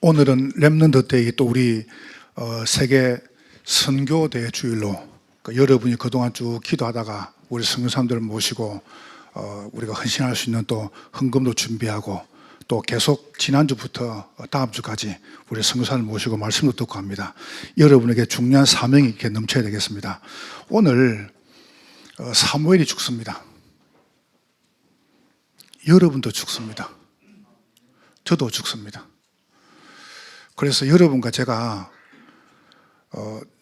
오늘은 렘넌트 데이, 또 우리 세계 선교대 주일로 여러분이 그동안 쭉 기도하다가 우리 선교사님들을 모시고 우리가 헌신할 수 있는 또 헌금도 준비하고 또 계속 지난주부터 다음 주까지 우리 선교사를 모시고 말씀도 듣고 합니다. 여러분에게 중요한 사명이 이렇게 넘쳐야 되겠습니다. 오늘 사무엘이 죽습니다. 여러분도 죽습니다. 저도 죽습니다. 그래서 여러분과 제가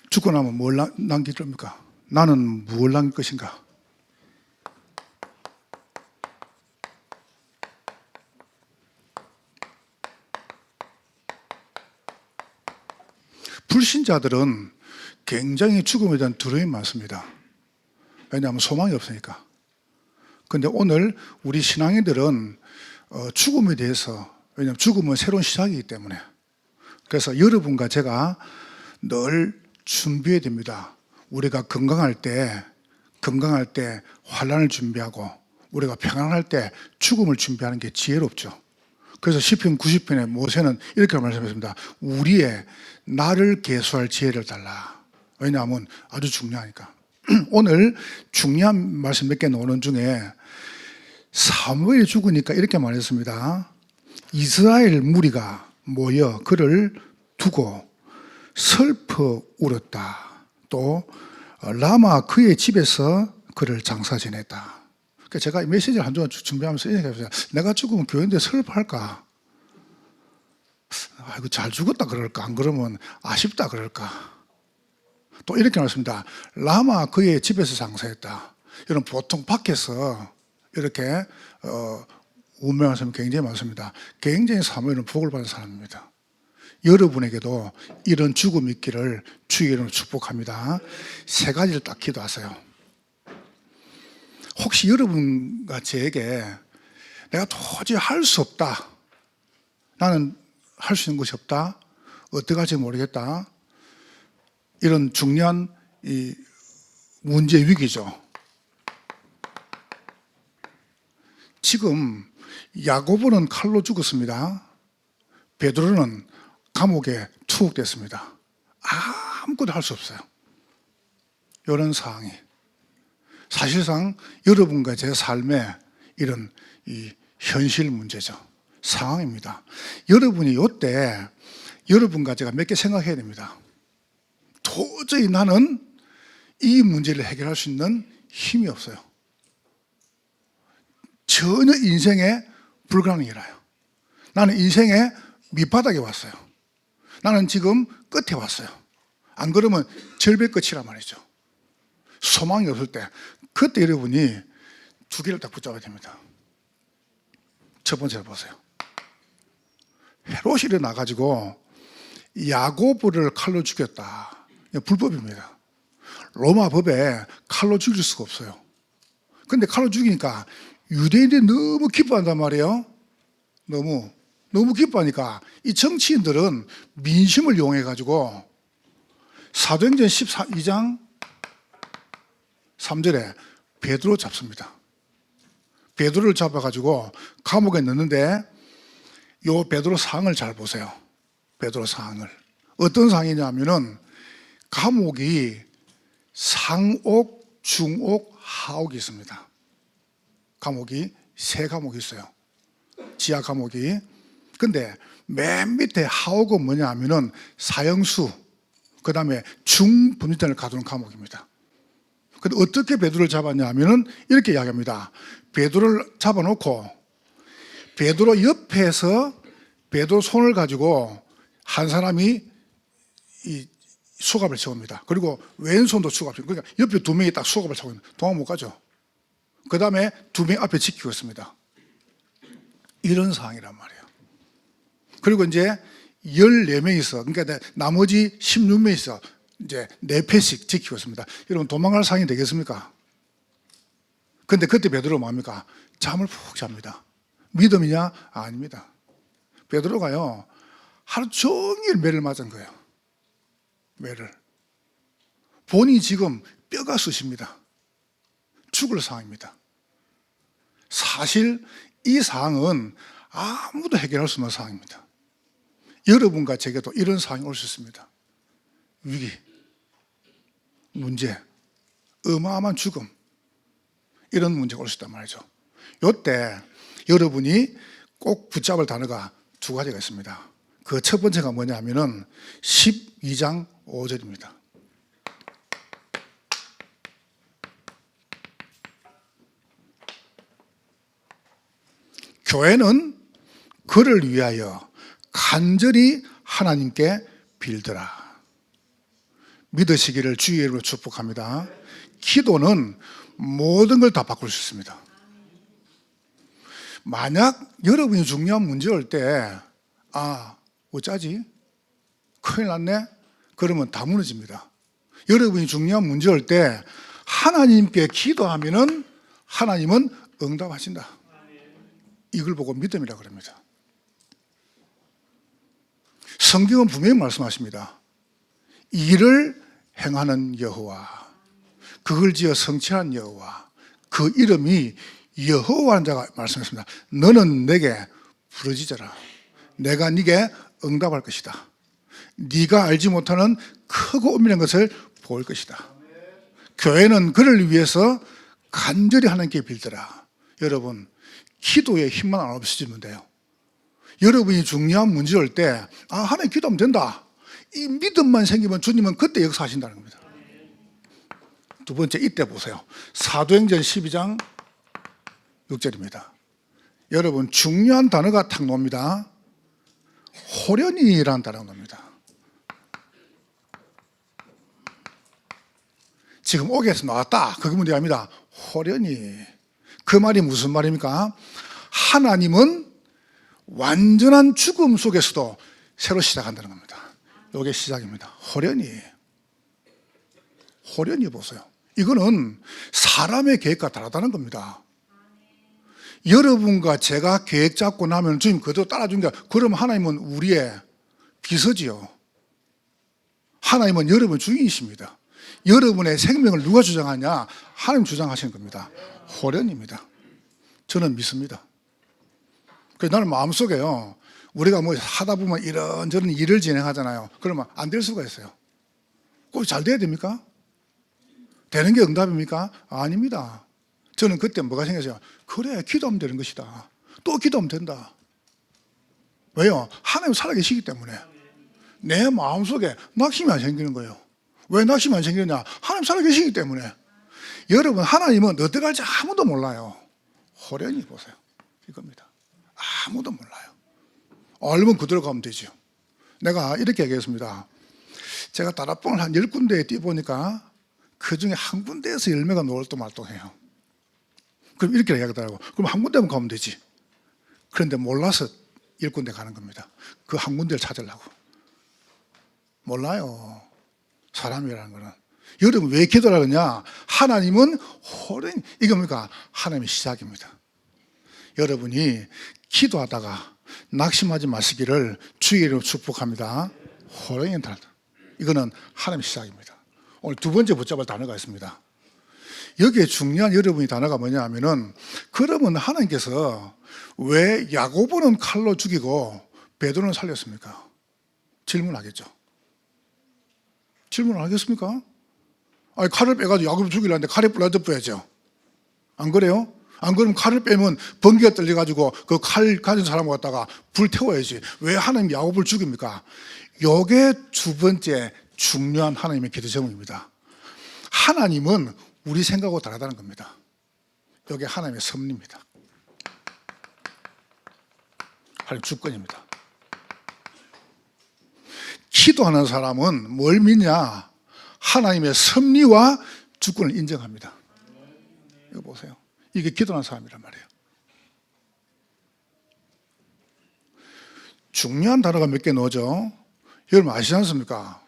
죽고 나면 뭘 남길 겁니까? 나는 무엇을 남길 것인가? 불신자들은 굉장히 죽음에 대한 두려움이 많습니다. 왜냐하면 소망이 없으니까. 그런데 오늘 우리 신앙인들은 죽음에 대해서, 왜냐하면 죽음은 새로운 시작이기 때문에, 그래서 여러분과 제가 늘 준비해야 됩니다. 우리가 건강할 때 환난을 준비하고, 우리가 평안할 때 죽음을 준비하는 게 지혜롭죠. 그래서 시편 90편에 모세는 이렇게 말씀했습니다. 우리의 나를 계수할 지혜를 달라. 왜냐하면 아주 중요하니까. 오늘 중요한 말씀 몇 개 나오는 중에 사무엘이 죽으니까 이렇게 말했습니다. 이스라엘 무리가 모여 그를 두고 슬퍼 울었다. 또 라마 그의 집에서 그를 장사 지냈다. 그러니까 제가 이 메시지를 한 주간 준비하면서 이렇게 했어요. 내가 죽으면 교회인데 슬퍼할까? 아이고 잘 죽었다 그럴까? 안 그러면 아쉽다 그럴까? 또 이렇게 말했습니다. 라마 그의 집에서 장사했다. 이런 보통 밖에서 이렇게 운명한 사람이 굉장히 많습니다. 굉장히 사무엘은 복을 받은 사람입니다. 여러분에게도 이런 죽음이 있기를 주의 이름으로 축복합니다. 세 가지를 딱 기도하세요. 혹시 여러분과 저에게 내가 도저히 할 수 없다, 나는 할 수 있는 것이 없다, 어떻게 할지 모르겠다, 이런 중요한 이 문제 위기죠. 지금 야고보는 칼로 죽었습니다. 베드로는 감옥에 투옥됐습니다. 아무것도 할 수 없어요. 이런 상황이 사실상 여러분과 제 삶의 이런 이 현실 문제죠. 상황입니다. 여러분이 이때 여러분과 제가 몇 개 생각해야 됩니다. 도저히 나는 이 문제를 해결할 수 있는 힘이 없어요. 전혀 인생에 불가능이라요. 나는 인생의 밑바닥에 왔어요. 나는 지금 끝에 왔어요. 안 그러면 절벽 끝이란 말이죠. 소망이 없을 때, 그때 여러분이 두 개를 딱 붙잡아야 됩니다. 첫 번째를 보세요. 헤롯이 일어나가지고 야고보를 칼로 죽였다. 불법입니다. 로마 법에 칼로 죽일 수가 없어요. 근데 칼로 죽이니까 유대인들이 너무 기뻐한단 말이에요. 너무 기뻐하니까 이 정치인들은 민심을 이용해가지고 사도행전 12장 3절에 베드로 잡습니다. 베드로를 잡아가지고 감옥에 넣는데 요 베드로 상황을 잘 보세요. 베드로 상황을. 어떤 상황이냐면은 감옥이 상옥, 중옥, 하옥이 있습니다. 감옥이 세 감옥이 있어요. 지하 감옥이. 근데 맨 밑에 하옥은 뭐냐 하면은 사형수, 그 다음에 중범죄자를 가두는 감옥입니다. 근데 어떻게 베드로를 잡았냐 하면은 이렇게 이야기합니다. 베드로를 잡아놓고 베드로 옆에서 베드로 손을 가지고 한 사람이 이 수갑을 채웁니다. 그리고 왼손도 수갑을, 그러니까 옆에 두 명이 딱 수갑을 차고 있는, 도망 못 가죠. 그 다음에 두 명 앞에 지키고 있습니다. 이런 상황이란 말이에요. 그리고 이제 14명이 있어. 그러니까 나머지 16명이 있어. 이제 4패씩 지키고 있습니다. 여러분 도망갈 상황이 되겠습니까? 근데 그때 베드로가 뭡니까? 잠을 푹 잡니다. 믿음이냐? 아닙니다. 베드로가요, 하루 종일 매를 맞은 거예요. 매를. 본인이 지금 뼈가 쑤십니다. 죽을 상황입니다. 사실 이 상황은 아무도 해결할 수 없는 상황입니다. 여러분과 제게도 이런 상황이 올 수 있습니다. 위기, 문제, 어마어마한 죽음, 이런 문제가 올 수 있단 말이죠. 이때 여러분이 꼭 붙잡을 단어가 두 가지가 있습니다. 그 첫 번째가 뭐냐면은 12장 5절입니다. 교회는 그를 위하여 간절히 하나님께 빌더라. 믿으시기를 주의 이름으로 축복합니다. 기도는 모든 걸 다 바꿀 수 있습니다. 만약 여러분이 중요한 문제 올 때, 어쩌지? 큰일 났네? 그러면 다 무너집니다. 여러분이 중요한 문제 올 때 하나님께 기도하면은 하나님은 응답하신다. 이걸 보고 믿음이라고 합니다. 성경은 분명히 말씀하십니다. 이를 행하는 여호와, 그걸 지어 성취한 여호와, 그 이름이 여호와라는 자가 말씀했습니다. 너는 내게 부르짖어라. 내가 네게 응답할 것이다. 네가 알지 못하는 크고 은밀한 것을 볼 것이다. 교회는 그를 위해서 간절히 하나님께 빌더라. 여러분, 기도에 힘만 안 없어지면 돼요. 여러분이 중요한 문제 올 때, 하나님 기도하면 된다. 이 믿음만 생기면 주님은 그때 역사하신다는 겁니다. 두 번째, 이때 보세요. 사도행전 12장 6절입니다. 여러분, 중요한 단어가 탁 나옵니다. 호련이라는 단어가 나옵니다. 지금 옥에서 나왔다. 그게 문제입니다. 호련이. 그 말이 무슨 말입니까? 하나님은 완전한 죽음 속에서도 새로 시작한다는 겁니다. 이게 시작입니다. 호련이. 호련이 보세요. 이거는 사람의 계획과 다르다는 겁니다. 여러분과 제가 계획 잡고 나면 주님 그대로 따라준 게, 그럼 하나님은 우리의 비서지요. 하나님은 여러분 주인이십니다. 여러분의 생명을 누가 주장하냐? 하나님 주장하시는 겁니다. 호련입니다. 저는 믿습니다. 그래서 나는 마음속에요, 우리가 뭐 하다 보면 이런저런 일을 진행하잖아요. 그러면 안 될 수가 있어요. 꼭 잘 돼야 됩니까? 되는 게 응답입니까? 아닙니다. 저는 그때 뭐가 생겼어요? 그래, 기도하면 되는 것이다. 또 기도하면 된다. 왜요? 하나님 살아계시기 때문에. 내 마음속에 낙심이 안 생기는 거예요. 왜 낙심이 안 생기느냐? 하나님 살아계시기 때문에. 여러분, 하나님은 어떻게 할지 아무도 몰라요. 호련히 보세요. 이겁니다. 아무도 몰라요. 알면 그대로 가면 되죠. 내가 이렇게 얘기했습니다. 제가 다락방을 한 10군데에 뛰어보니까 그 중에 한 군데에서 열매가 노을또말똥해요. 그럼 이렇게 이야기하더라고. 그럼 한 군데만 가면 되지. 그런데 몰라서 10군데 가는 겁니다. 그 한 군데를 찾으려고. 몰라요. 사람이라는 거는. 여러분, 왜 기도를 하느냐? 하나님은 호련히, 이게 뭡니까? 하나님의 시작입니다. 여러분이 기도하다가 낙심하지 마시기를 주의 이름으로 축복합니다. 호련히 단어. 이거는 하나님의 시작입니다. 오늘 두 번째 붙잡을 단어가 있습니다. 여기에 중요한 여러분이 단어가 뭐냐 하면은, 그러면 하나님께서 왜 야고보는 칼로 죽이고 베드로는 살렸습니까? 질문하겠죠. 질문을 하겠습니까? 아니, 칼을 빼가지고 야고보 죽이려는데 칼에 불 덮어야죠. 안 그래요? 안 그러면 칼을 빼면 번개가 떨려가지고 그 칼 가진 사람을 갖다가 불 태워야지. 왜 하나님 야고보를 죽입니까? 요게 두 번째 중요한 하나님의 기도 제목입니다. 하나님은 우리 생각하고 다르다는 겁니다. 이게 하나님의 섭리입니다. 하나님 주권입니다. 기도하는 사람은 뭘 믿냐? 하나님의 섭리와 주권을 인정합니다. 이거 보세요. 이게 기도하는 사람이란 말이에요. 중요한 단어가 몇 개 나오죠? 여러분 아시지 않습니까?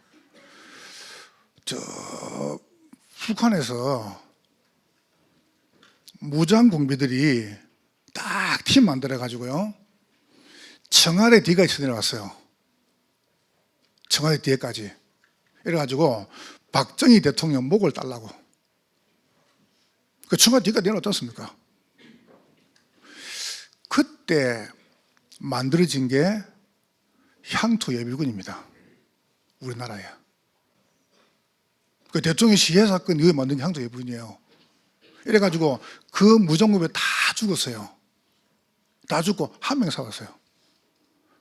북한에서 무장공비들이 딱 팀 만들어가지고요, 청와대 뒤까지 쳐내려갔어요. 청와대 뒤에까지. 이래가지고 박정희 대통령 목을 따려고. 그 청와대 뒤까지 내려왔지 않습니까? 그때 만들어진 게 향토 예비군입니다. 우리나라에. 그 대통령 시해 사건 이거 만든 게 향토 예비군이에요. 이래가지고 그 무장급에 다 죽었어요. 다 죽고 한 명 살았어요.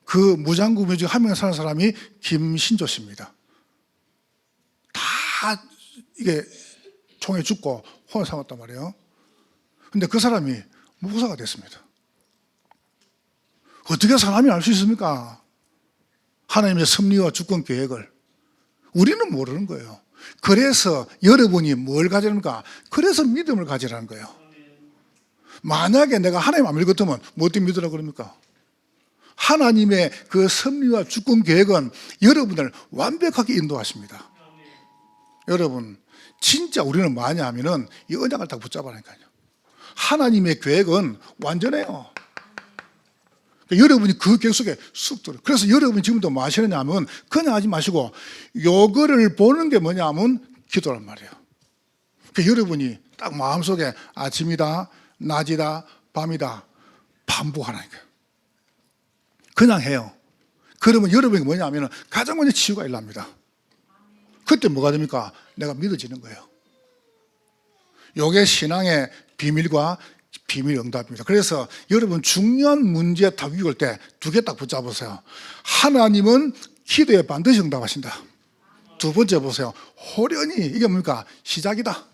그 무장급에 중에 한 명 살은 사람이 김신조 씨입니다. 다 이게 총에 죽고 혼을 삼았단 말이에요. 근데 그 사람이 무고사가 됐습니다. 어떻게 사람이 알 수 있습니까? 하나님의 섭리와 주권 계획을. 우리는 모르는 거예요. 그래서 여러분이 뭘 가지랍니까? 그래서 믿음을 가지라는 거예요. 만약에 내가 하나님 안 믿을 것 같으면 뭐 어떻게 믿으라고 그럽니까? 하나님의 그 섭리와 주권 계획은 여러분을 완벽하게 인도하십니다. 여러분, 진짜 우리는 뭐냐 하면은 이 언약을 딱 붙잡아라니까요. 하나님의 계획은 완전해요. 여러분이 그 계획 속에 쑥 들어요. 그래서 여러분이 지금도 뭐 하시느냐 하면 그냥 하지 마시고 요거를 보는 게 뭐냐 하면 기도란 말이에요. 여러분이 딱 마음속에 아침이다, 낮이다, 밤이다 반복하라니까요. 그냥 해요. 그러면 여러분이 뭐냐 하면 가장 먼저 치유가 일어납니다. 그때 뭐가 됩니까? 내가 믿어지는 거예요. 요게 신앙의 비밀과 비밀 응답입니다. 그래서 여러분 중요한 문제 다루기 올 때 두 개 딱 붙잡으세요. 하나님은 기도에 반드시 응답하신다. 두 번째 보세요. 호련히 이게 뭡니까? 시작이다.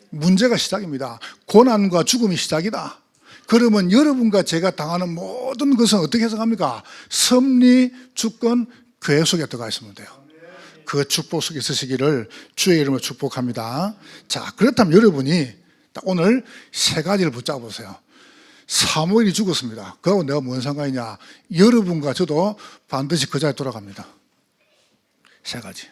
문제가 시작입니다. 고난과 죽음이 시작이다. 그러면 여러분과 제가 당하는 모든 것은 어떻게 해석합니까? 섭리, 주권, 계획 속에 들어가 있으면 돼요. 그 축복 속에 있으시기를 주의 이름으로 축복합니다. 자, 그렇다면 여러분이 오늘 세 가지를 붙잡으세요. 사무엘이 죽었습니다. 그하고 내가 뭔 상관이냐? 여러분과 저도 반드시 그 자리에 돌아갑니다. 세 가지.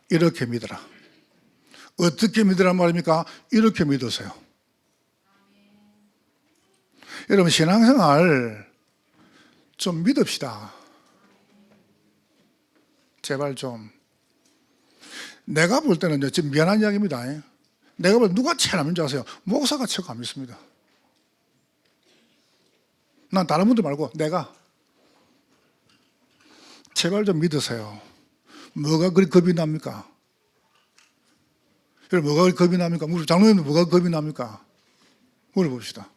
이렇게 믿어라. 어떻게 믿으란 말입니까? 이렇게 믿으세요. 여러분 신앙생활 좀 믿읍시다. 제발 좀. 내가 볼 때는 지금 미안한 이야기입니다. 내가 볼 때 누가 제일 안 믿는 줄 아세요? 목사가 최고 안 믿습니다. 난 다른 분들 말고 내가. 제발 좀 믿으세요. 뭐가 그리 겁이 납니까? 여러분 뭐가 그리 겁이 납니까? 우리 장로님들 뭐가 겁이 납니까? 물어봅시다.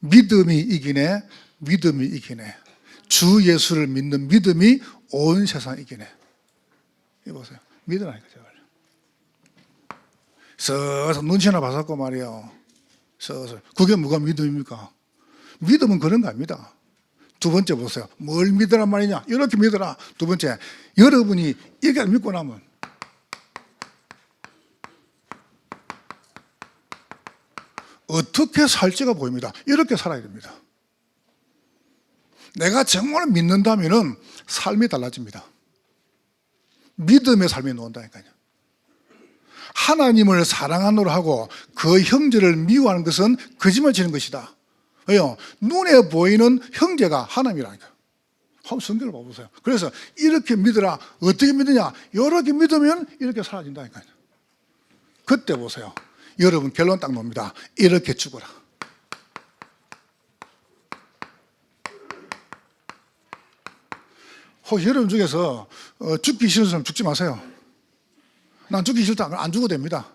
믿음이 이기네. 믿음이 이기네. 주 예수를 믿는 믿음이 온 세상 이기네. 이거 보세요. 믿으라니까 제발. 서서 눈치나 봐갖고 말이에요. 서서. 그게 뭐가 믿음입니까? 믿음은 그런 거 아닙니다. 두 번째 보세요. 뭘 믿으란 말이냐? 이렇게 믿어라. 두 번째, 여러분이 이렇게 믿고 나면 어떻게 살지가 보입니다. 이렇게 살아야 됩니다. 내가 정말 믿는다면 삶이 달라집니다. 믿음의 삶이 나온다니까요. 하나님을 사랑하노라 하고 그 형제를 미워하는 것은 거짓말 치는 것이다. 왜요? 눈에 보이는 형제가 하나님이라니까요. 한번 성경을 봐보세요. 그래서 이렇게 믿으라. 어떻게 믿느냐? 이렇게 믿으면 이렇게 사라진다니까요. 그때 보세요. 여러분 결론 딱 놉니다. 이렇게 죽어라. 여러분 중에서 죽기 싫은 사람 죽지 마세요. 난 죽기 싫다. 안 죽어도 됩니다.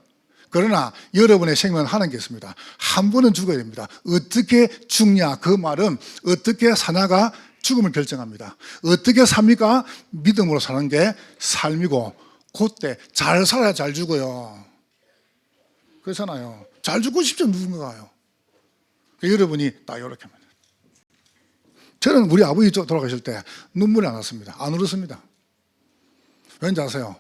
그러나 여러분의 생명은 하는 게 있습니다. 한 번은 죽어야 됩니다. 어떻게 죽냐? 그 말은 어떻게 사냐가 죽음을 결정합니다. 어떻게 삽니까? 믿음으로 사는 게 삶이고 그때 잘 살아야 잘 죽어요. 그렇잖아요. 잘 죽고 싶죠 누군가요. 여러분이 딱 이렇게 합니다. 저는 우리 아버지 돌아가실 때 눈물이 안 났습니다. 안 울었습니다. 왠지 아세요?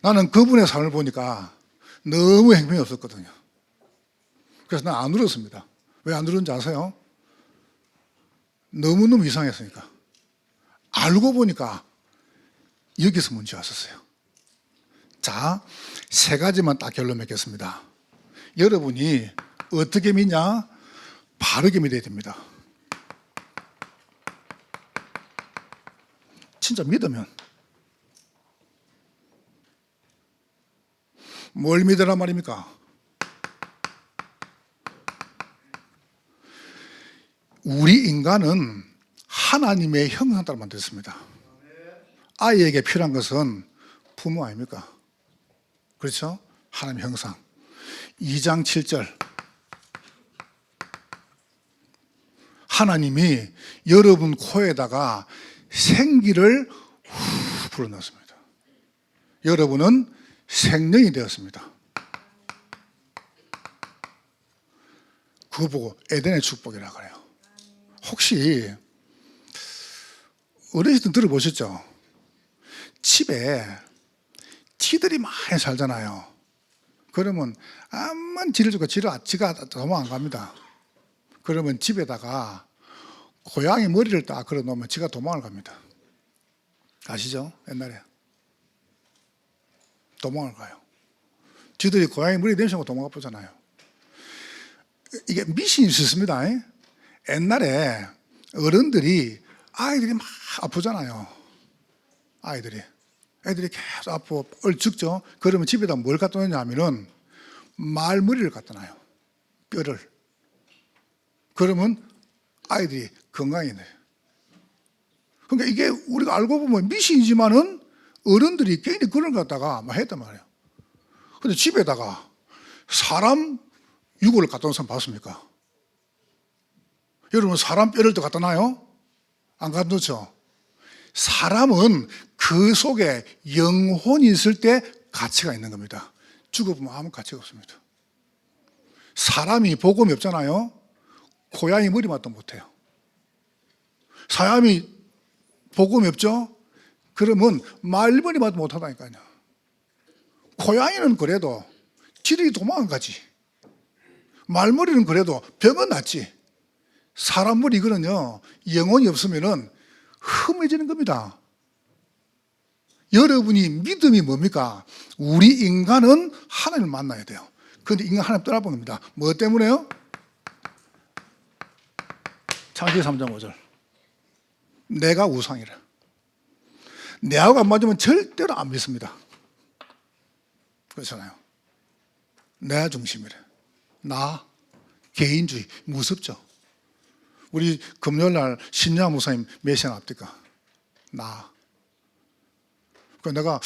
나는 그분의 삶을 보니까 너무 행편이 없었거든요. 그래서 난 안 울었습니다. 왜 안 울었는지 아세요? 너무너무 이상했으니까. 알고 보니까 여기서 문제가 왔었어요. 자, 세 가지만 딱 결론 맺겠습니다. 여러분이 어떻게 믿냐? 바르게 믿어야 됩니다. 진짜 믿으면. 뭘 믿으란 말입니까? 우리 인간은 하나님의 형상 따라 만들었습니다. 아이에게 필요한 것은 부모 아닙니까? 그렇죠? 하나님의 형상. 2장 7절. 하나님이 여러분 코에다가 생기를 후 불어넣었습니다. 여러분은 생명이 되었습니다. 그거 보고 에덴의 축복이라고 그래요. 혹시 어르신 들 들어보셨죠? 집에 쥐들이 많이 살잖아요. 그러면 암만 쥐를 주고 지가 도망 안 갑니다. 그러면 집에다가 고양이 머리를 딱 걸어 놓으면 지가 도망을 갑니다. 아시죠? 옛날에 도망을 가요. 쥐들이 고양이 머리 냄새고 도망가 보잖아요. 이게 미신이 있었습니다. 옛날에 어른들이 아이들이 막 아프잖아요. 애들이 계속 아프고 얼죽죠. 그러면 집에다 뭘 갖다 놓냐 하면은 말머리를 갖다 놔요. 뼈를. 그러면 아이들이 건강이 돼요. 그러니까 이게 우리가 알고 보면 미신이지만은 어른들이 괜히 그런 걸 갖다가 막 했단 말이에요. 근데 집에다가 사람 유골을 갖다 놓은 사람 봤습니까? 여러분 사람 뼈를 또 갖다 놔요? 안 갖다 놓죠? 사람은 그 속에 영혼이 있을 때 가치가 있는 겁니다. 죽어보면 아무 가치가 없습니다. 사람이 복음이 없잖아요. 고양이 머리맛도 못해요. 사람이 복음이 없죠? 그러면 말머리맛도 못하다니까요. 고양이는 그래도 쥐들이 도망은 가지. 말머리는 그래도 병은 낫지. 사람 머리 이거는요, 영혼이 없으면은 흠해지는 겁니다. 여러분이 믿음이 뭡니까? 우리 인간은 하나님을 만나야 돼요. 그런데 인간 하나님 떠나본 겁니다. 뭐 때문에요? 창세기 3장 5절. 내가 우상이라. 내하고 안 맞으면 절대로 안 믿습니다. 그렇잖아요. 내가 중심이래. 나, 개인주의, 무섭죠? 우리 금요일 날 신야 목사님 몇 시간 앞니까? 나. 내가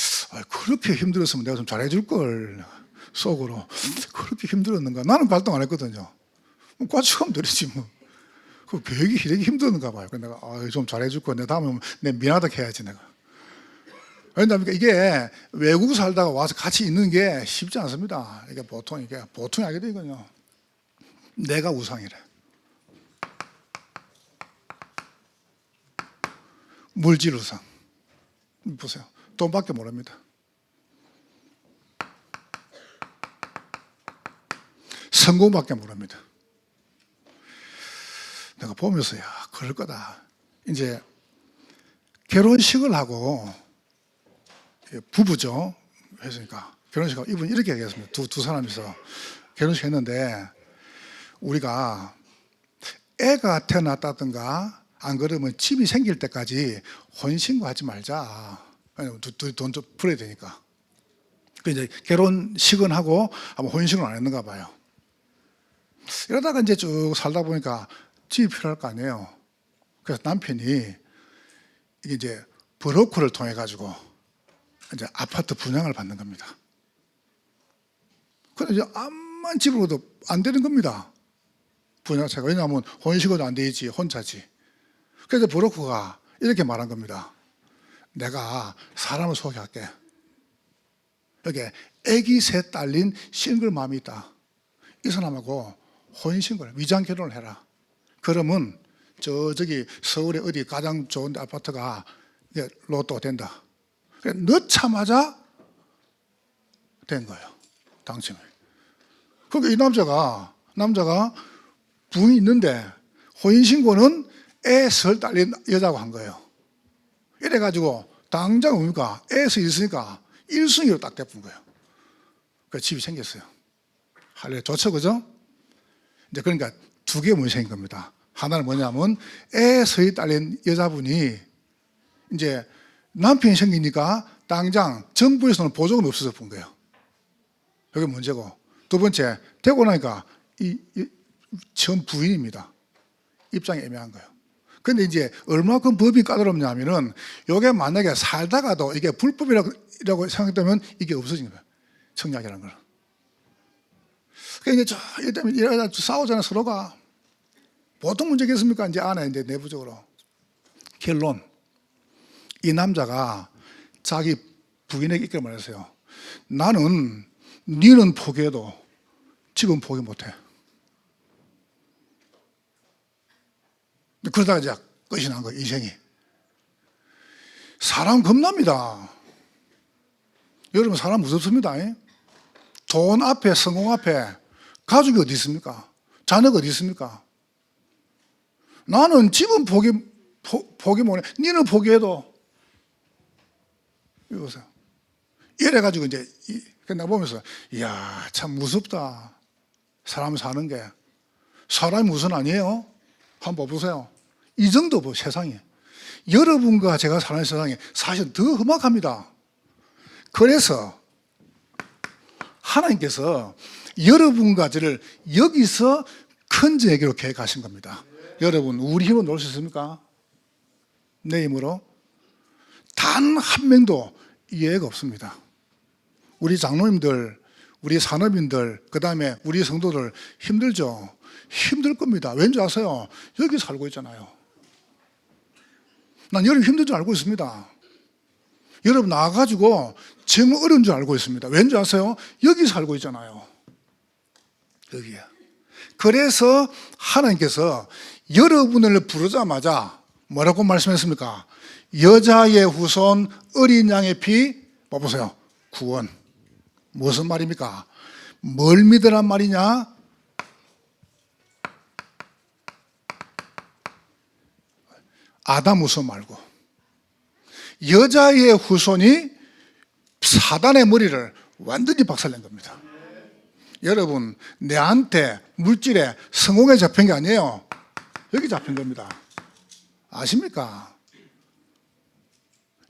그렇게 힘들었으면 내가 좀 잘해줄 걸. 속으로 그렇게 힘들었는가? 나는 발동 안 했거든요. 과축하면 되지 뭐. 그 배우기 되게 힘드는가 봐요. 내가 좀 잘해줄 걸. 내가 다음에 내 미안하다 해야지 내가. 왜냐하면 이게 외국 살다가 와서 같이 있는 게 쉽지 않습니다. 이게 보통이 아니거든요. 이건요. 내가 우상이래. 물질 우상. 보세요. 돈밖에 모릅니다. 성공밖에 모릅니다. 내가 보면서 그럴 거다. 이제 결혼식을 하고 부부죠. 했으니까 결혼식하고 이분 이렇게 얘기했습니다. 두 사람이서 결혼식 했는데 우리가 애가 태어났다든가 안 그러면 집이 생길 때까지 혼인신고 하지 말자. 둘이 돈 좀 풀어야 되니까. 그 이제 결혼식은 하고 아마 혼인신고는 안 했는가 봐요. 이러다가 이제 쭉 살다 보니까 집이 필요할 거 아니에요. 그래서 남편이 이게 이제 브로커를 통해 가지고 이제 아파트 분양을 받는 겁니다. 근데 이제 암만 집으로도 안 되는 겁니다. 분양차가. 왜냐하면 혼인신고도 안 돼 있지, 혼자지. 그래서 브로커가 이렇게 말한 겁니다. 내가 사람을 소개할게. 여기 아기 셋 딸린 싱글맘이 있다. 이 사람하고 혼인신고를 위장 결혼을 해라. 그러면 저기 서울에 어디 가장 좋은 아파트가 로또 된다. 넣자마자 된 거예요. 당첨이. 그러니까 이 남자가 부인이 있는데 혼인신고는 애설 딸린 여자하고 한 거예요. 이래가지고 당장 뭡니까? 애서 있으니까 1순위로 딱 돼본 거예요. 그 집이 생겼어요. 할래 좋죠, 그죠? 이제 그러니까 두 개의 문이 생긴 겁니다. 하나는 뭐냐면 애서에 딸린 여자분이 이제 남편이 생기니까 당장 정부에서는 보조금이 없어서 본 거예요. 그게 문제고, 두 번째 되고 나니까 이 처음 부인입니다. 입장이 애매한 거예요. 근데 이제 얼마큼 법이 까다롭냐면은 요게 만약에 살다가도 이게 불법이라고 생각되면 이게 없어지는 거예요. 청약이라는 걸. 그러니까 이제 이것 때문에 이러다 싸우잖아요, 서로가. 보통 문제겠습니까? 이제 안에 이제 내부적으로. 결론. 이 남자가 자기 부인에게 이렇게 말했어요. 나는 니는 포기해도 지금 포기 못해. 그러다가 이제 끝이 난 거예요, 인생이. 사람 겁납니다. 여러분, 사람 무섭습니다. 돈 앞에, 성공 앞에 가족이 어디 있습니까? 자녀가 어디 있습니까? 나는 지금 포기 못해. 니는 포기해도. 이거 보세요. 이래가지고 이제, 내가 보면서, 이야, 참 무섭다. 사람 사는 게. 사람이 무슨 아니에요? 한번 보세요. 이 정도 세상이. 여러분과 제가 사는 세상이 사실 더 험악합니다. 그래서 하나님께서 여러분과 저를 여기서 큰 저에게로 계획하신 겁니다. 여러분, 우리 힘으로 놓을 수 있습니까? 내 힘으로? 단 한 명도 이해가 없습니다. 우리 장로님들, 우리 산업인들, 그 다음에 우리 성도들 힘들죠? 힘들 겁니다. 왠지 아세요? 여기 살고 있잖아요. 난 여러분 힘든 줄 알고 있습니다. 여러분 나와가지고 정말 어려운 줄 알고 있습니다. 왠지 아세요? 여기 살고 있잖아요. 여기에. 그래서 하나님께서 여러분을 부르자마자 뭐라고 말씀했습니까? 여자의 후손 어린 양의 피, 봐보세요. 구원. 무슨 말입니까? 뭘 믿으란 말이냐? 아담 후손 말고 여자의 후손이 사단의 머리를 완전히 박살낸 겁니다. 여러분, 내한테 물질에 성공에 잡힌 게 아니에요. 여기 잡힌 겁니다. 아십니까?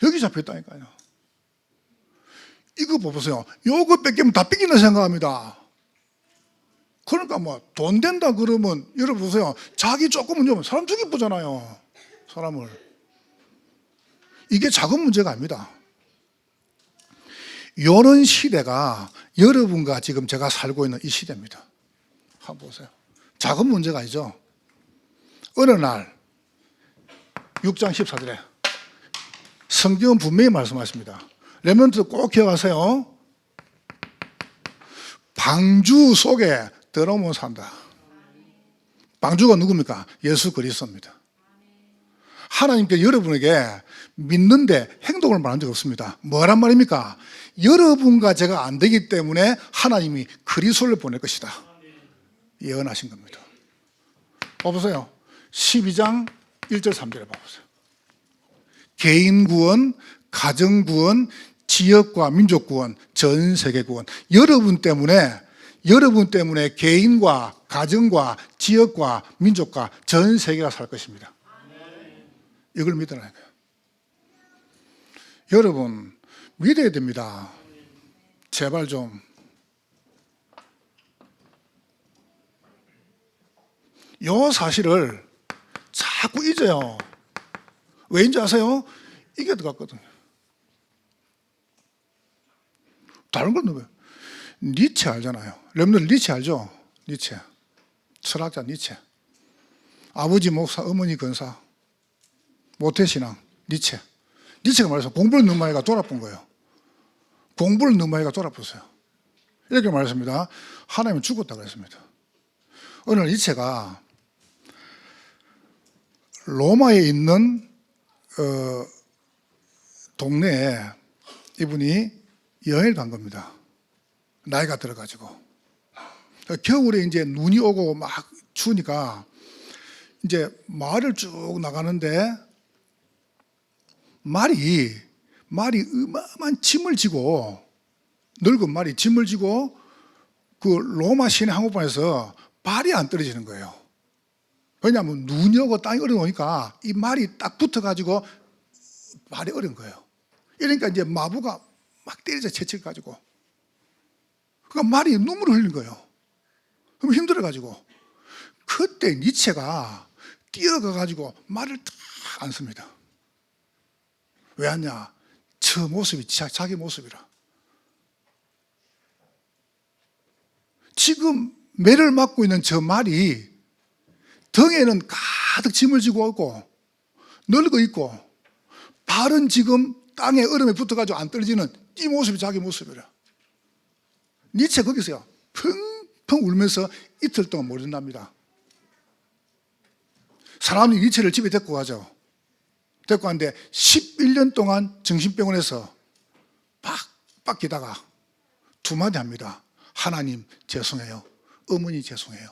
여기 잡혔다니까요. 이거 보세요. 요거 뺏기면 다 뺏긴다 생각합니다. 그러니까 뭐 돈 된다 그러면 여러분 보세요. 자기 조금은 좀 사람 죽이보잖아요. 사람을. 이게 작은 문제가 아닙니다. 이런 시대가 여러분과 지금 제가 살고 있는 이 시대입니다. 한번 보세요. 작은 문제가 아니죠. 어느 날 6장 14절에 성경은 분명히 말씀하십니다. 렘넌트 꼭 기억하세요. 방주 속에 들어오면 산다. 방주가 누굽니까? 예수 그리스도입니다. 하나님께 여러분에게 믿는데 행동을 말한 적 없습니다. 뭐란 말입니까? 여러분과 제가 안 되기 때문에 하나님이 그리스도를 보낼 것이다. 예언하신 겁니다. 봐보세요. 12장 1절 3절에 봐보세요. 개인 구원, 가정 구원, 지역과 민족 구원, 전 세계 구원. 여러분 때문에 개인과 가정과 지역과 민족과 전 세계가 살 것입니다. 이걸 믿으라니까요. 여러분, 믿어야 됩니다. 제발 좀. 요 사실을 자꾸 잊어요. 왜인지 아세요? 이게 들어갔거든요. 다른 건 누구예요? 니체 알잖아요. 렘넌트 니체 알죠? 니체. 철학자 니체. 아버지 목사, 어머니 근사. 모태신앙, 니체. 니체가 말해서 공부를 너무 많이 가 돌아본 거예요. 공부를 너무 많이 가 돌아보세요. 이렇게 말했습니다. 하나님은 죽었다고 했습니다. 어느 날 니체가 로마에 있는 동네에 이분이 여행을 간 겁니다. 나이가 들어가지고. 겨울에 이제 눈이 오고 막 추우니까 이제 마을을 쭉 나가는데 말이 어마어마한 짐을 지고, 늙은 말이 짐을 지고 그 로마 시내 항구판에서 발이 안 떨어지는 거예요. 왜냐하면 눈이 오고 땅이 어려우니까 이 말이 딱 붙어가지고 발이 어려운 거예요. 이러니까 이제 마부가 막 때리자 채찍가지고. 그러니까 말이 눈물을 흘린 거예요. 그럼 힘들어가지고. 그때 니체가 뛰어가 가지고 말을 딱 안 씁니다. 왜 하냐? 저 모습이 자기 모습이라. 지금 매를 맞고 있는 저 말이 등에는 가득 짐을 지고 있고 늙어 있고 발은 지금 땅에 얼음에 붙어가지고 안 떨어지는 이 모습이 자기 모습이라. 니체 거기서요 펑펑 울면서 이틀 동안 모른답니다. 사람이 니체를 집에 데리고 가죠. 데리고 갔는데 11년 동안 정신병원에서 빡빡 기다가 두 마디 합니다. 하나님 죄송해요. 어머니 죄송해요.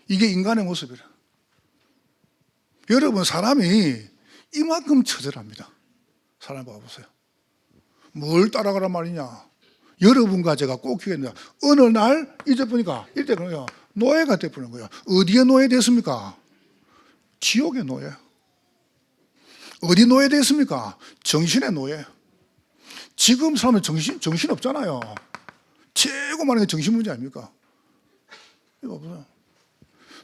이게 인간의 모습이라. 여러분, 사람이 이만큼 처절합니다. 사람 봐보세요. 뭘 따라가란 말이냐? 여러분과 제가 꼭 기억합니다. 어느 날 잊어보니까 이때는요 노예가 돼버린 거예요. 어디에 노예됐습니까? 지옥의 노예. 어디 노예됐습니까? 정신의 노예. 지금 사람은 정신 없잖아요. 최고 많은 게 정신 문제 아닙니까? 이거 보세요.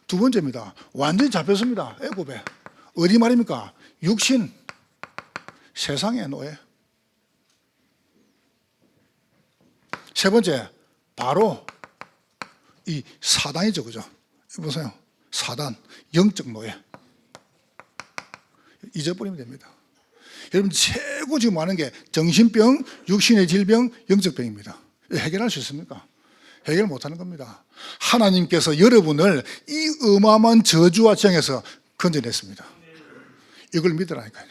두 번째입니다. 완전히 잡혔습니다. 애굽에. 어디 말입니까? 육신, 세상의 노예. 세 번째, 바로 이 사단이죠, 그죠? 보세요. 사단, 영적 노예. 잊어버리면 됩니다. 여러분, 최고 지금 많은 게 정신병, 육신의 질병, 영적 병입니다. 해결할 수 있습니까? 해결 못하는 겁니다. 하나님께서 여러분을 이 어마어마한 저주와 정에서 건져냈습니다. 이걸 믿으라니까요.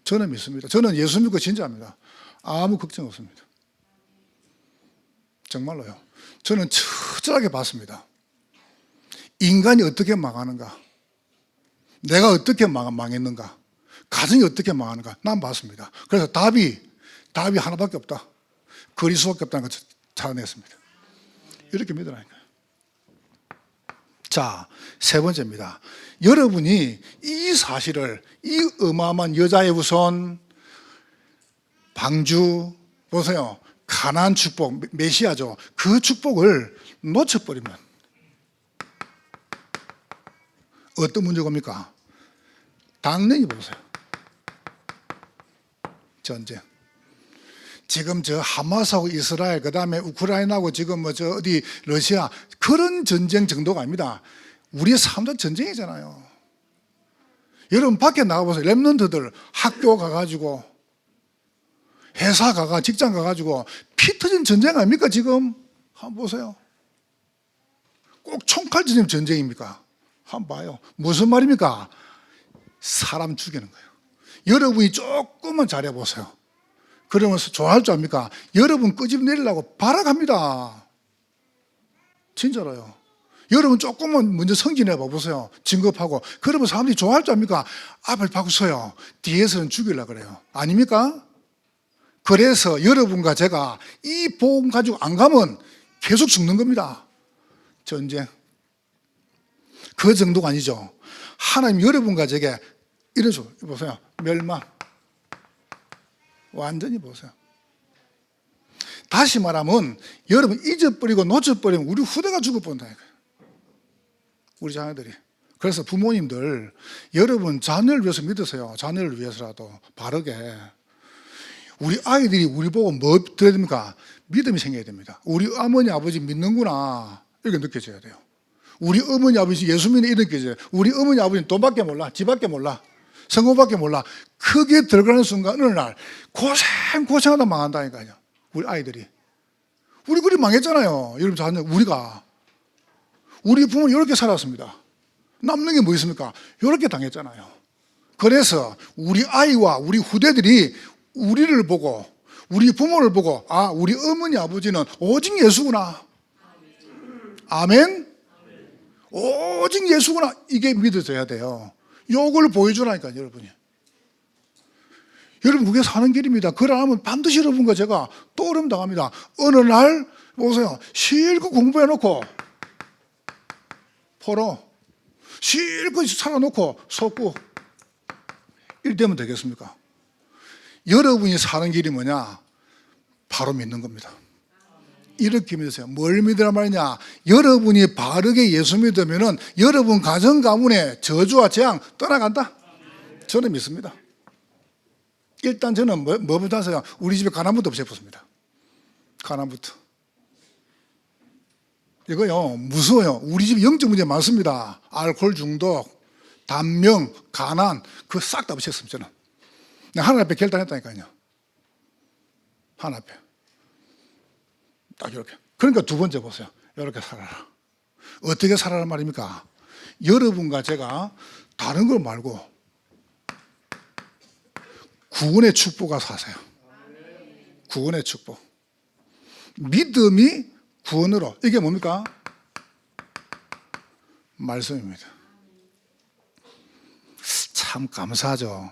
저는 믿습니다. 저는 예수 믿고 진짜합니다. 아무 걱정 없습니다. 정말로요. 저는 처절하게 봤습니다. 인간이 어떻게 망하는가? 내가 어떻게 망했는가? 가정이 어떻게 망하는가? 난 봤습니다. 그래서 답이 하나밖에 없다. 그리스도밖에 없다는 걸 찾아냈습니다. 이렇게 믿으라니까요. 자, 세 번째입니다. 여러분이 이 사실을, 이 어마어마한 여자의 후손, 방주, 보세요. 가나안 축복, 메시아죠. 그 축복을 놓쳐버리면 어떤 문제가 옵니까? 당연히 보세요. 전쟁. 지금 저 하마스하고 이스라엘, 그 다음에 우크라이나하고 지금 뭐 저 어디 러시아, 그런 전쟁 정도가 아닙니다. 우리의 삶도 전쟁이잖아요. 여러분 밖에 나가보세요. 랩런트들 학교 가가지고 회사 가가 직장 가가지고 피 터진 전쟁 아닙니까 지금? 한번 보세요. 꼭 총칼 전쟁 전쟁입니까? 한번 봐요. 무슨 말입니까? 사람 죽이는 거예요. 여러분이 조금만 잘해보세요. 그러면서 좋아할 줄 압니까? 여러분 끄집 내리려고 발악합니다. 진짜로요. 여러분 조금만 먼저 성진해 봐보세요. 진급하고. 그러면 사람들이 좋아할 줄 압니까? 앞을 바꾸서요. 뒤에서는 죽이려고 그래요. 아닙니까? 그래서 여러분과 제가 이 복음 가지고 안 가면 계속 죽는 겁니다. 전쟁. 그 정도가 아니죠. 하나님 여러분과 제게 이러죠. 보세요. 멸망. 완전히 보세요. 다시 말하면 여러분 잊어버리고 놓쳐버리면 우리 후대가 죽어본다니까요. 우리 자녀들이. 그래서 부모님들 여러분 자녀를 위해서 믿으세요. 자녀를 위해서라도 바르게. 우리 아이들이 우리 보고 뭐 들어야 됩니까? 믿음이 생겨야 됩니다. 우리 어머니 아버지 믿는구나 이렇게 느껴져야 돼요. 우리 어머니 아버지 예수 믿는 이렇게 느껴져요. 우리 어머니 아버지는 돈밖에 몰라, 집밖에 몰라, 성공밖에 몰라. 크게 들어가는 순간 어느 날 고생하다 망한다니까요. 우리 아이들이. 우리 그리 망했잖아요. 여러분 자녀 우리 부모는 이렇게 살았습니다. 남는 게 뭐 있습니까? 이렇게 당했잖아요. 그래서 우리 아이와 우리 후대들이 우리를 보고 우리 부모를 보고 아 우리 어머니 아버지는 오직 예수구나. 아멘. 오직 예수구나. 이게 믿어져야 돼요. 요걸 보여주라니까요. 여러분이. 여러분 그게 사는 길입니다. 그걸 안 하면 반드시 여러분과 제가 또 어려움 당합니다. 어느 날 보세요. 실컷 공부해놓고 포로 실컷 살아놓고 속고 이러면 되겠습니까? 여러분이 사는 길이 뭐냐? 바로 믿는 겁니다. 이렇게 믿으세요. 뭘 믿으란 말이냐? 여러분이 바르게 예수 믿으면은 여러분 가정 가문의 저주와 재앙 떠나간다. 저는 믿습니다. 일단 저는 뭐부터 하세요? 우리 집에 가난부터 없애봤습니다. 가난부터. 이거요, 무서워요. 우리 집에 영적 문제 많습니다. 알코올 중독, 단명, 가난, 그거 싹 다 없앴습니다, 저는. 하나님 앞에 결단했다니까요. 하나님 앞에. 딱 이렇게. 그러니까 두 번째 보세요. 이렇게 살아라. 어떻게 살아라 말입니까? 여러분과 제가 다른 걸 말고 구원의 축복과 사세요. 구원의 축복. 믿음이 구원으로. 이게 뭡니까? 말씀입니다. 참 감사하죠.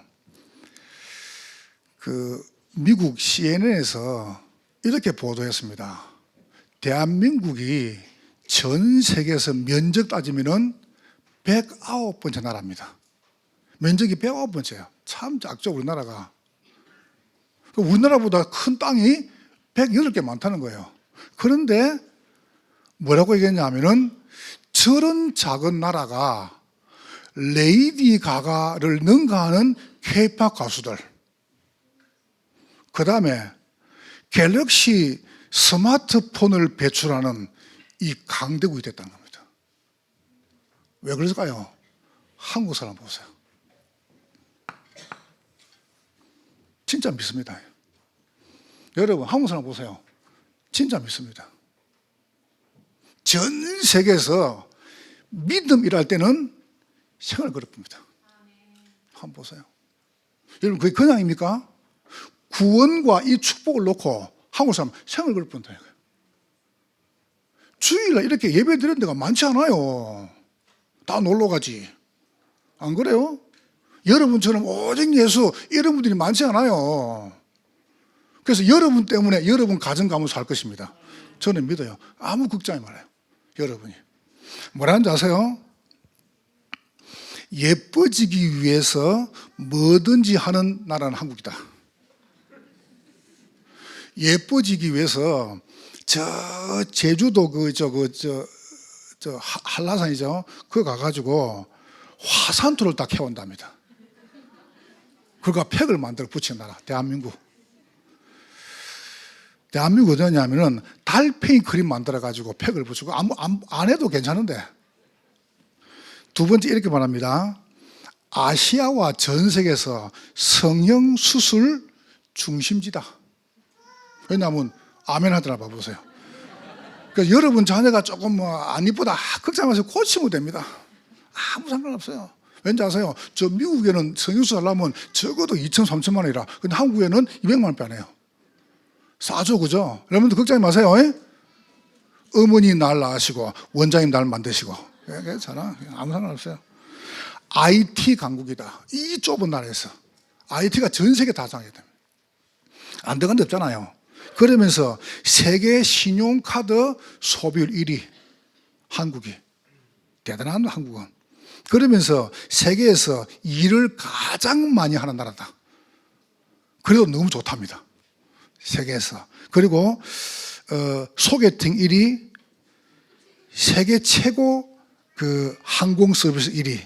미국 CNN에서 이렇게 보도했습니다. 대한민국이 전 세계에서 면적 따지면은 109번째 나라입니다. 면적이 109번째예요. 참 작죠, 우리나라가. 우리나라보다 큰 땅이 108개 많다는 거예요. 그런데 뭐라고 얘기했냐 하면은 저런 작은 나라가 레이디 가가를 능가하는 K-팝 가수들, 그 다음에 갤럭시 스마트폰을 배출하는 이 강대국이 됐다는 겁니다. 왜 그럴까요? 한국 사람 보세요. 진짜 믿습니다. 여러분, 한국 사람 보세요. 진짜 믿습니다. 전 세계에서 믿음 일할 때는 생을 걸어봅니다. 한번 보세요. 여러분, 그게 그냥입니까? 구원과 이 축복을 놓고 한국 사람 생을 걸어본다. 주일날 이렇게 예배 드리는 데가 많지 않아요. 다 놀러 가지. 안 그래요? 여러분처럼 오직 예수 이런 분들이 많지 않아요. 그래서 여러분 때문에 여러분 가정 가문 살 것입니다. 저는 믿어요. 아무 걱정이 말아요. 여러분이 뭐라는지 아세요? 예뻐지기 위해서 뭐든지 하는 나라는 한국이다. 예뻐지기 위해서 저 제주도 한라산이죠. 그거 가가지고 화산토를 다 캐온답니다. 그가 팩을 만들어 붙인 나라, 대한민국. 대한민국 어디냐면은 달팽이 그림 만들어가지고 팩을 붙이고 안 해도 괜찮은데. 두 번째 이렇게 말합니다. 아시아와 전 세계에서 성형 수술 중심지다. 왜냐하면 아멘 하더라 봐보세요. 그러니까 여러분 자녀가 조금 안 이쁘다 걱정 마세요. 고치면 됩니다. 아무 상관없어요. 왠지 아세요? 저 미국에는 성형수술 하려면 적어도 2천, 3천만 원이라. 근데 한국에는 200만 원밖에 안 해요. 싸죠, 그죠? 여러분들 걱정하지 마세요. 어머니 날 낳으시고 원장님 날 만드시고 괜찮아. 아무 상관없어요. IT 강국이다. 이 좁은 나라에서 IT가 전 세계 다 장애가 됩니다. 안 들어간 데 없잖아요. 그러면서 세계 신용카드 소비율 1위 한국이. 대단한 한국은. 그러면서 세계에서 일을 가장 많이 하는 나라다. 그래도 너무 좋답니다. 세계에서. 그리고 소개팅 1위, 세계 최고 항공 서비스 1위,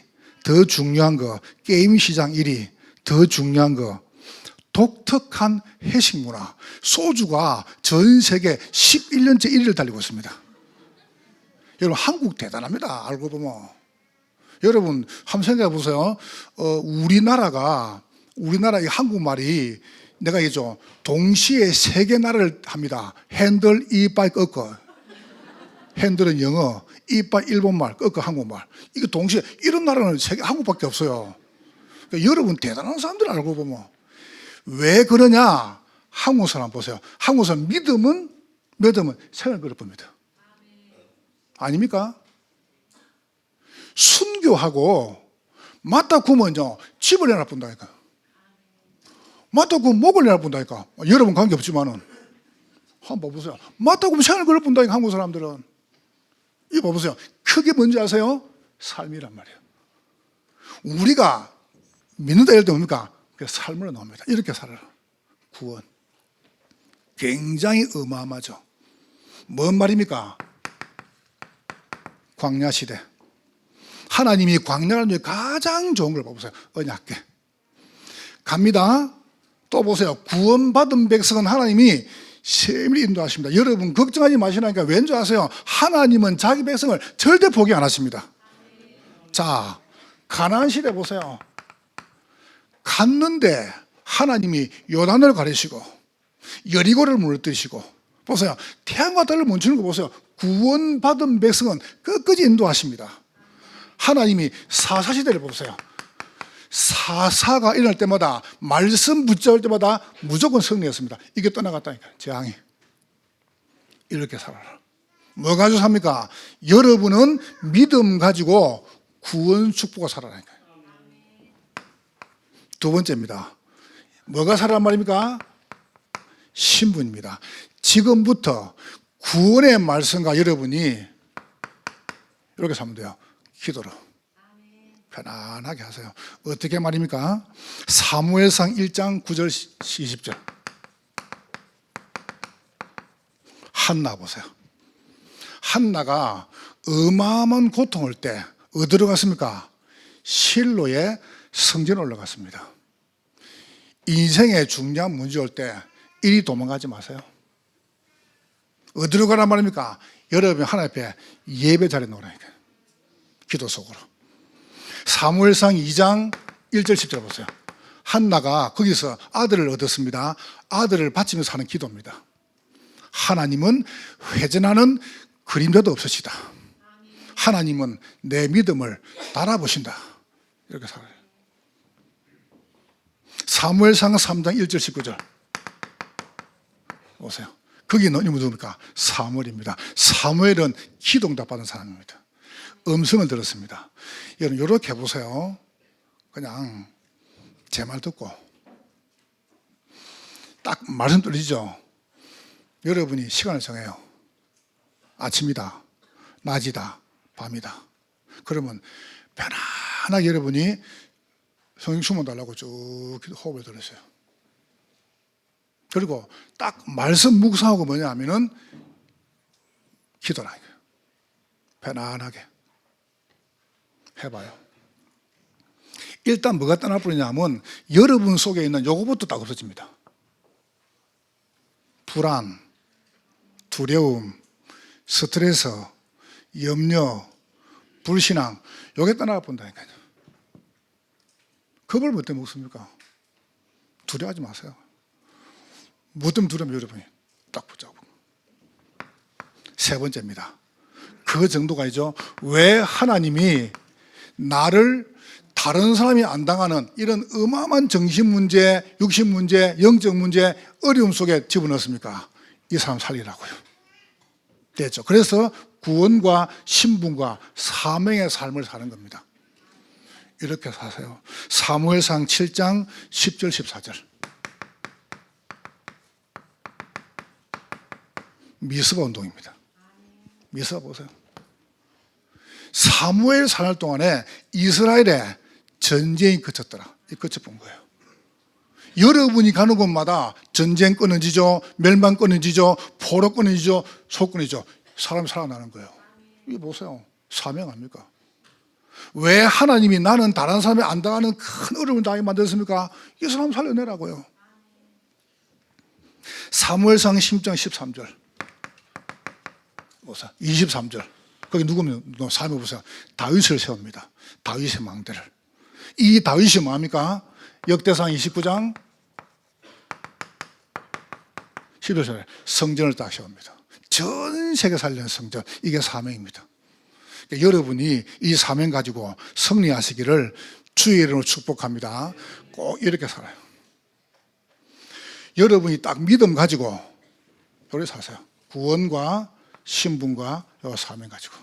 더 중요한 거 게임 시장 1위, 더 중요한 거 독특한 회식 문화. 소주가 전 세계 11년째 1위를 달리고 있습니다. 여러분, 한국 대단합니다. 알고 보면. 여러분, 한번 생각해 보세요. 우리나라 이 한국말이 내가 얘기죠. 동시에 세 개 나라를 합니다. 핸들, 이빨, 꺾어. 핸들은 영어, 이빨 일본말, 꺾어 한국말. 이거 동시에 이런 나라는 한국밖에 없어요. 그러니까 여러분 대단한 사람들 알고 보면. 왜 그러냐? 한국 사람 보세요. 한국 사람 믿음은 생을 걸어봅니다. 아닙니까? 순교하고 맞다 구면요 집을 내놔본다니까. 맞다 구면 목을 내놔본다니까. 여러분 관계없지만은 한번 봐보세요. 맞다 구면 생을 걸어본다니까. 한국 사람들은 이거 봐보세요. 크게 뭔지 아세요? 삶이란 말이에요. 우리가 믿는다 이럴 때 뭡니까? 삶으로 나옵니다. 이렇게 살아라. 구원. 굉장히 어마어마하죠. 뭔 말입니까? 광야 시대. 하나님이 광야를 위해 가장 좋은 걸 보세요. 언약궤. 갑니다. 또 보세요. 구원받은 백성은 하나님이 세밀히 인도하십니다. 여러분 걱정하지 마시라니까. 왠지 아세요? 하나님은 자기 백성을 절대 포기 안 하십니다. 자, 가나안 시대 보세요. 갔는데 하나님이 요단을 가리시고 여리고를 무너뜨리시고, 보세요. 태양과 달을 멈추는 거 보세요. 구원받은 백성은 끝까지 인도하십니다. 하나님이 사사시대를 보세요. 사사가 일어날 때마다, 말씀 붙잡을 때마다 무조건 승리했습니다. 이게 떠나갔다니까요. 재앙이. 이렇게 살아라. 뭐 가지고 삽니까? 여러분은 믿음 가지고 구원 축복을 살아라니까요. 두 번째입니다. 뭐가 살아란 말입니까? 신분입니다. 지금부터 구원의 말씀과 여러분이 이렇게 살면 돼요. 기도로 편안하게 하세요. 어떻게 말입니까? 사무엘상 1장 9절 20절. 한나 보세요. 한나가 어마어마한 고통을 때 어디로 갔습니까? 실로의 성전에 올라갔습니다. 인생의 중요한 문제 올 때 이리 도망가지 마세요. 어디로 가란 말입니까? 여러분 하나님 앞에 예배 자리에 놓으라니까요. 기도 속으로. 사무엘상 2장 1절 10절 보세요. 한나가 거기서 아들을 얻었습니다. 아들을 바치면서 하는 기도입니다. 하나님은 회전하는 그림자도 없으시다. 하나님은 내 믿음을 바라보신다. 이렇게 살아요. 사무엘상 3장 1절 19절 보세요. 거기는 누굽니까? 사무엘입니다. 사무엘은 기도응답 받은 사람입니다. 음성을 들었습니다. 여러분 이렇게 해보세요. 그냥 제 말 듣고 딱 말씀 들리죠? 여러분이 시간을 정해요. 아침이다, 낮이다, 밤이다. 그러면 편안하게 여러분이 성령 충만 달라고 쭉 호흡을 들으세요. 그리고 딱 말씀 묵상하고 뭐냐 하면은 기도라는 거예요. 편안하게 해봐요. 일단 뭐가 떠나버리냐면 여러분 속에 있는 요거부터 딱 없어집니다. 불안, 두려움, 스트레스, 염려, 불신앙, 요게 떠나본다니까요. 겁을 뭐 때문에 먹습니까? 두려워하지 마세요. 뭐 때문에 두려우면 여러분이 딱 붙잡고. 세 번째입니다. 그 정도가 아니죠. 왜 하나님이 나를 다른 사람이 안 당하는 이런 어마어마한 정신 문제, 육신 문제, 영적 문제, 어려움 속에 집어넣습니까? 이 사람 살리라고요. 됐죠. 그래서 구원과 신분과 사명의 삶을 사는 겁니다. 이렇게 사세요. 사무엘상 7장 10절 14절. 미스바 운동입니다. 미스바 보세요. 사무엘 사날 동안에 이스라엘에 전쟁이 그쳤더라. 이 그쳐본 거예요. 여러분이 가는 곳마다 전쟁 끊어지죠, 멸망 끊어지죠, 포로 끊어지죠, 소 끊어지죠. 사람이 살아나는 거예요. 이거 보세요. 사명 아닙니까? 왜 하나님이 나는 다른 사람이 안 당하는 큰 어려움을 당하게 만들었습니까? 이 사람 살려내라고요. 사무엘상 10장 13절 보세요. 23절. 거기 누구면 사무엘 보세요. 다윗을 세웁니다. 다윗의 망대를. 이 다윗이 뭐합니까? 역대상 29장 11절에 성전을 딱 세웁니다. 전 세계 살리는 성전. 이게 사명입니다. 그러니까 여러분이 이 사명 가지고 승리하시기를 주의 이름으로 축복합니다. 꼭 이렇게 살아요. 여러분이 딱 믿음 가지고 이렇게 사세요. 구원과 신분과 사명 가지고.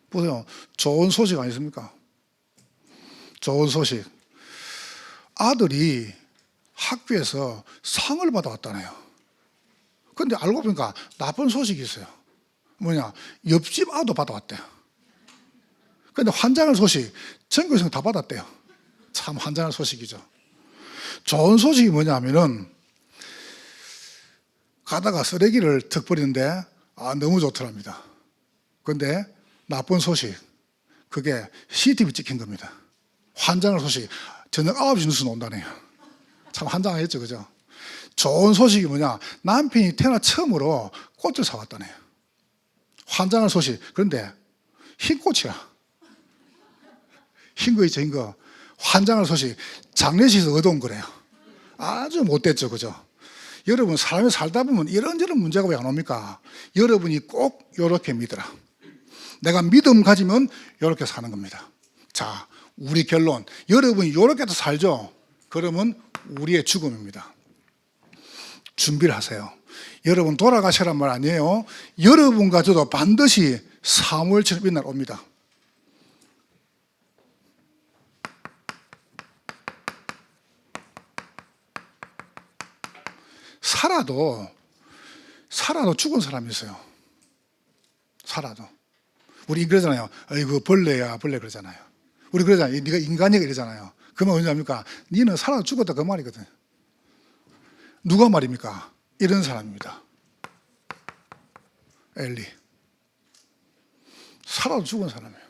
보세요. 좋은 소식 아니십니까? 좋은 소식. 아들이 학교에서 상을 받아왔다네요. 그런데 알고 보니까 나쁜 소식이 있어요. 뭐냐? 옆집 아도 받아왔대요. 그런데 환장할 소식, 전교생 다 받았대요. 참 환장할 소식이죠. 좋은 소식이 뭐냐면은 가다가 쓰레기를 턱 버리는데 너무 좋더랍니다. 그런데 나쁜 소식, 그게 CCTV 찍힌 겁니다. 환장할 소식, 저녁 9시 뉴스 나온다네요. 참 환장하겠죠, 그죠? 좋은 소식이 뭐냐, 남편이 태어나 처음으로 꽃을 사왔다네요. 환장할 소식. 그런데 흰 꽃이라, 흰 거 있죠, 흰 거. 환장할 소식, 장례식에서 얻어온 거래요. 아주 못됐죠, 그죠? 여러분, 사람이 살다 보면 이런저런 문제가 왜 안 옵니까? 여러분이 꼭 이렇게 믿어라. 내가 믿음 가지면 이렇게 사는 겁니다. 자, 우리 결론, 여러분이 이렇게 더 살죠? 그러면 우리의 죽음입니다. 준비를 하세요. 여러분 돌아가시란 말 아니에요. 여러분과 저도 반드시 사무엘처럼 이날 옵니다. 살아도 죽은 사람이 있어요. 살아도. 우리 그러잖아요. 아이고 벌레야, 벌레 그러잖아요. 우리 그러잖아요. 네가 인간이야 이러잖아요. 그 말 언제합니까? 너는 살아도 죽었다 그 말이거든. 누가 말입니까? 이런 사람입니다. 엘리. 살아도 죽은 사람이에요.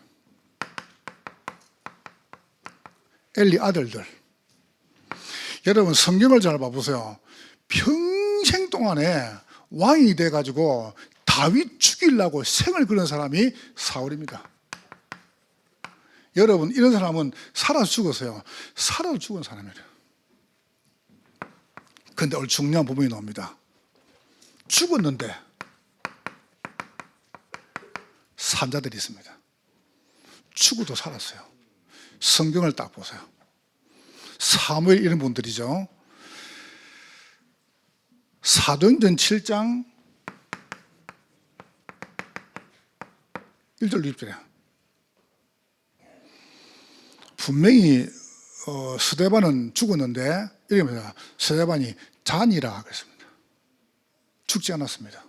엘리 아들들. 여러분 성경을 잘 봐보세요. 평생 동안에 왕이 돼가지고 다윗 죽이려고 생을 그런 사람이 사울입니다. 여러분 이런 사람은 살아서 죽었어요. 살아서 죽은 사람이에요. 그런데 오늘 중요한 부분이 나옵니다. 죽었는데 산자들이 있습니다. 죽어도 살았어요. 성경을 딱 보세요. 사무엘 이런 분들이죠. 사도행전 7장 1절 6절에 분명히 스데반은 죽었는데 이러면서 스데반이 잔이라 그랬습니다. 죽지 않았습니다.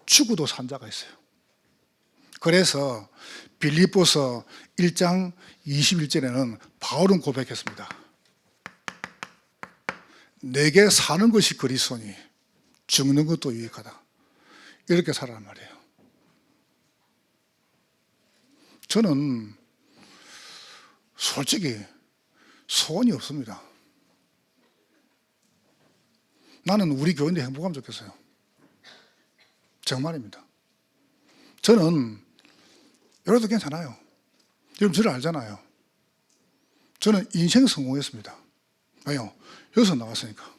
죽어도 산 자가 있어요. 그래서 빌립보서 1장 21절에는 바울은 고백했습니다. 내게 사는 것이 그리스도니 죽는 것도 유익하다. 이렇게 살아란 말이에요. 저는 솔직히 소원이 없습니다. 나는 우리 교인들 행복하면 좋겠어요. 정말입니다. 저는 이래도 괜찮아요. 여러분 저를 알잖아요. 저는 인생 성공했습니다. 왜요? 여기서 나왔으니까.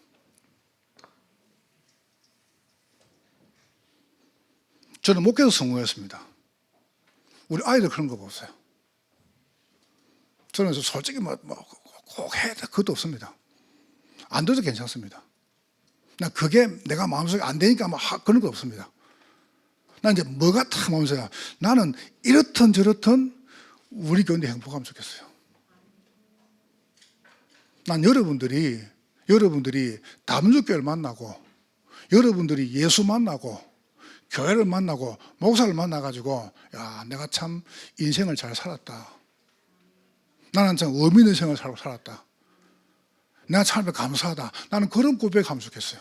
저는 목회에서 성공했습니다. 우리 아이들 그런 거 보세요. 저는 솔직히 꼭 해야 돼 그것도 없습니다. 안 돼도 괜찮습니다. 나 그게 내가 마음속에 안 되니까 그런 거 없습니다. 난 이제 뭐가 딱 마음속에 나는 이렇든 저렇든 우리 교인들 행복하면 좋겠어요. 난 여러분들이 다민족교회를 만나고 여러분들이 예수 만나고 교회를 만나고 목사를 만나가지고 야 내가 참 인생을 잘 살았다. 나는 참 의미 있는 생을 살고 살았다. 내가 참 감사하다. 나는 그런 고백하면 좋겠어요.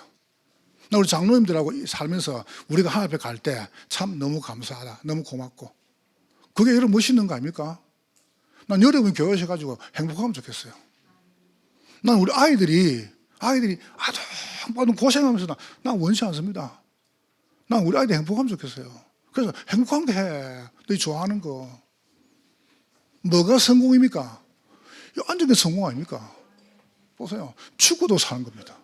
나 우리 장로님들하고 살면서 우리가 하나님 앞에 갈 때 참 너무 감사하다. 너무 고맙고. 그게 여러분 멋있는 거 아닙니까? 난 여러분 교회 오셔가지고 행복하면 좋겠어요. 난 우리 아이들이 아주 고생하면서 난 원치 않습니다. 난 우리 아이들 행복하면 좋겠어요. 그래서 행복한 게 해. 너희 좋아하는 거. 뭐가 성공입니까? 완전히 성공 아닙니까? 보세요. 죽어도 사는 겁니다.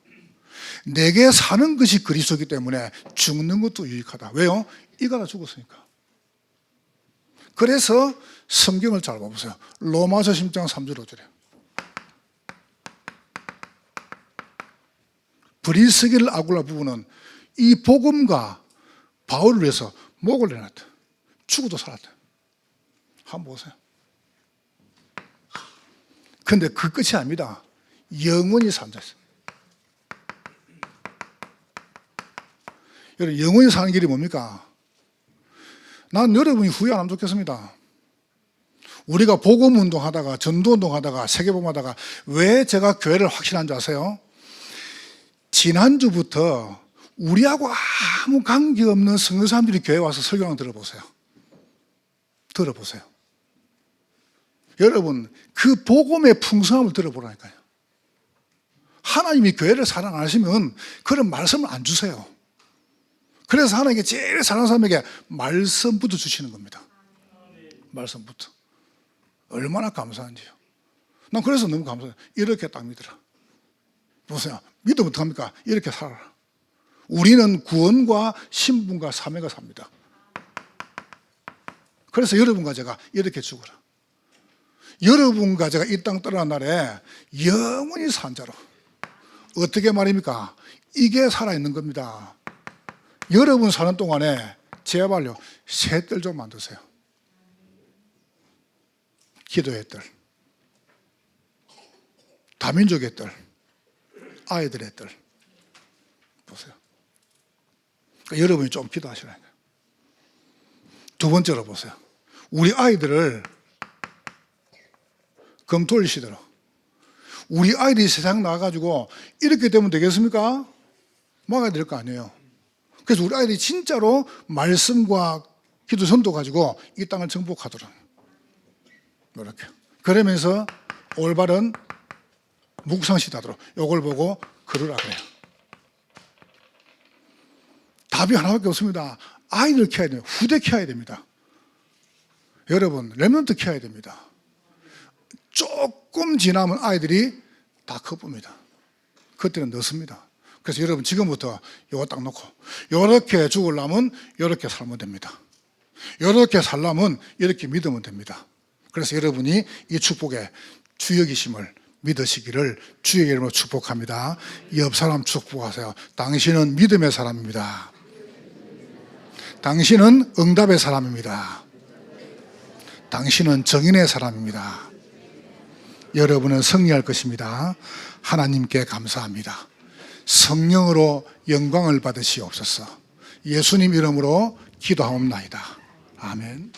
내게 사는 것이 그리스도이기 때문에 죽는 것도 유익하다. 왜요? 이가 다 죽었으니까. 그래서 성경을 잘 봐보세요. 로마서 10장 3절 5절에 브리스길 아굴라 부부는 이 복음과 바울을 위해서 목을 내놨다. 죽어도 살았다. 한번 보세요. 근데 그 끝이 아닙니다. 영원히 산다. 여러분, 영원히 사는 길이 뭡니까? 난 여러분이 후회 안 하면 좋겠습니다. 우리가 복음 운동하다가 전도 운동하다가 세계복음 하다가 왜 제가 교회를 확신한 줄 아세요? 지난주부터 우리하고 아무 관계없는 성도 사람들이 교회 와서 설교하는 거 들어보세요. 들어보세요. 여러분, 그 복음의 풍성함을 들어보라니까요. 하나님이 교회를 사랑 안 하시면 그런 말씀을 안 주세요. 그래서 하나님께 제일 사랑하는 사람에게 말씀부터 주시는 겁니다. 말씀부터. 얼마나 감사한지요. 난 그래서 너무 감사해요. 이렇게 딱 믿으라. 보세요. 믿으면 어떡합니까? 이렇게 살아라. 우리는 구원과 신분과 사명과 삽니다. 그래서 여러분과 제가 이렇게 죽어라. 여러분과 제가 이 땅 떠난 날에 영원히 산 자로. 어떻게 말입니까? 이게 살아있는 겁니다. 여러분 사는 동안에 제발요, 새 뜰 좀 만드세요. 기도의 뜰, 다민족의 뜰, 아이들의 뜰. 보세요. 그러니까 여러분이 좀 기도하시라니까요. 두 번째로 보세요. 우리 아이들을 검 돌리시도록. 우리 아이들이 세상 나가가지고 이렇게 되면 되겠습니까? 막아야 될 거 아니에요. 그래서 우리 아이들이 진짜로 말씀과 기도 선도 가지고 이 땅을 정복하도록. 이렇게. 그러면서 올바른 묵상시다도록. 이걸 보고 걸으라 그래요. 답이 하나밖에 없습니다. 아이들 키워야 돼요. 후대 키워야 됩니다. 여러분, 렘넌트 키워야 됩니다. 조금 지나면 아이들이 다 커봅니다. 그때는 늦습니다. 그래서 여러분 지금부터 이거 딱 놓고 이렇게 죽으려면 이렇게 살면 됩니다. 이렇게 살려면 이렇게 믿으면 됩니다. 그래서 여러분이 이 축복의 주역이심을 믿으시기를 주의 이름으로 축복합니다. 옆 사람 축복하세요. 당신은 믿음의 사람입니다. 당신은 응답의 사람입니다. 당신은 정인의 사람입니다. 여러분은 승리할 것입니다. 하나님께 감사합니다. 성령으로 영광을 받으시옵소서. 예수님 이름으로 기도하옵나이다. 아멘.